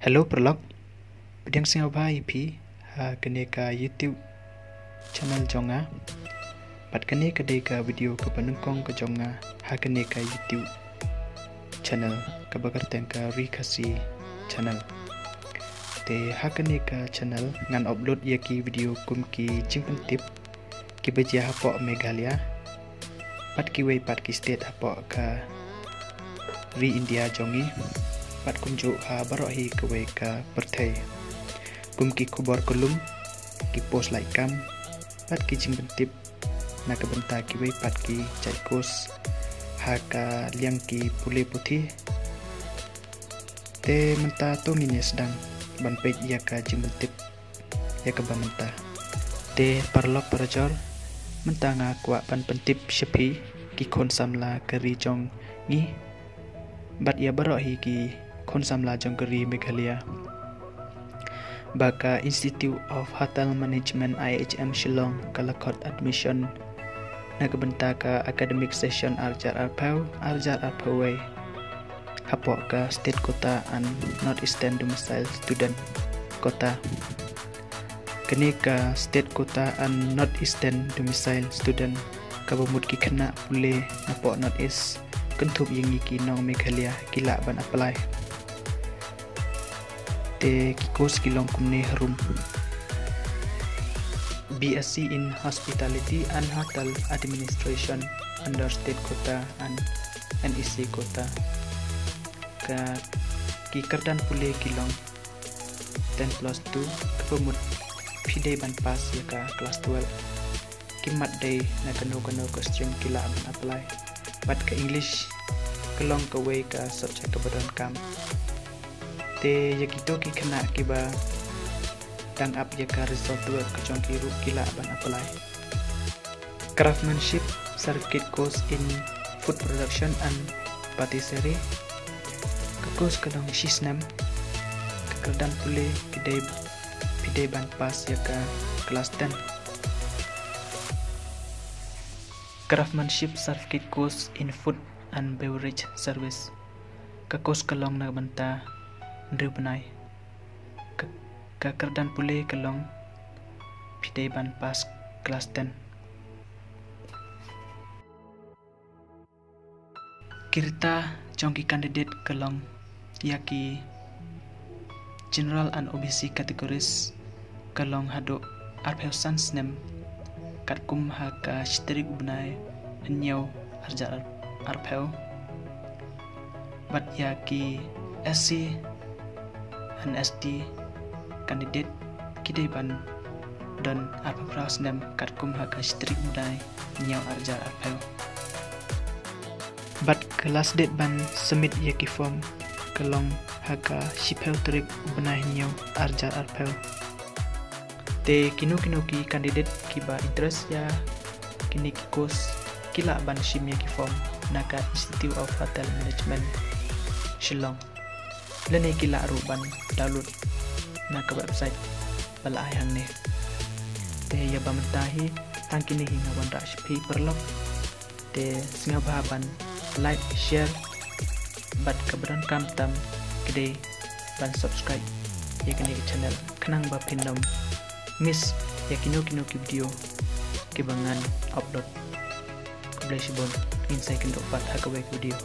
Hello perlok, bidang sing obai pi ha kene ka YouTube channel jonga. Pat kene ka de ka video ka panungkong ka jonga ha kene ka YouTube channel ka bagar teng ka Ri Khasi Channel. Te ha kene ka channel ngan upload iaki video kum ki jingpyntip ki beja hapo Meghalaya. Pat kiwei pat ki state hapo ka Ri India jongi. Pat kunjuk ha barohi kiwei ka pyrthei kum ki khubor kolum ki post like kam pat ki jingpyntip naka bynta kiwei pat ki chaikos haka liang ki pule putih te menta to ni sedang ban page iaka jingpyntip iaka ba menta te parlok parajor menta nga kwa ban pentip shepi ki khon samla kari jong ni bat ia barohi ki khon samla jong kari Meghalaya baka Institute of Hotel Management IHM Shillong kalakot admission nagabenta ka academic session arjar arpaway hapo ka state kota and northeastern domicile student kota kini ka state kota and northeastern domicile student kabamut ki khynnah pule hapo northeast kentup yang iki nong Meghalaya kila ban apply te kikos kilong kumne harum BSc in Hospitality and Hotel Administration under State Kota and NEC Kota ka kikardan pule kilong 10+2 kepemut pidei ban pas ya ka kelas 12 kimat day na kano ke stream kila ban apply bat ke English kelong kawei ka subject kebadan kam te yakito ki khynnah kiba tang up ya ka result dua kejong kiru kila ban apply craftsmanship circuit course in food production and patisserie ke course kedong sisnem kekerdan pule pidei ban pas ya ka kelas 10 craftsmanship circuit course in food and beverage service ke course kelong na banta Ndrubenai kekerdan pule kelong pidei ban pas kelas 10 kirta jongki kandidat kelong iaki general and OBC categories kelong haduk arpeu sans nem katkum haka shterik ubnai nyau arjar arpeu bat iaki SC and SD kandidat kidei ban dan apa prasnem katkum haka strik mudai nyau arjar arpeu bat kelas det ban submit yaki form kelong haka shipeu trik benah nyau arjar arpeu te kino ki kandidat kiba interest ya kini kikos kila ban shim yaki form naka Institute of Hotel Management Shillong lene kila ruban download na ka website bala ayang ne te ya bamentahi tang kini hinga wanrah shpi perlok te singa bahaban like share bat kabran kam tam kede ban subscribe ya kini channel kenang ba pinom miss ya kino ki video ke bangan upload Khublei Shibun insai kendo pat haka video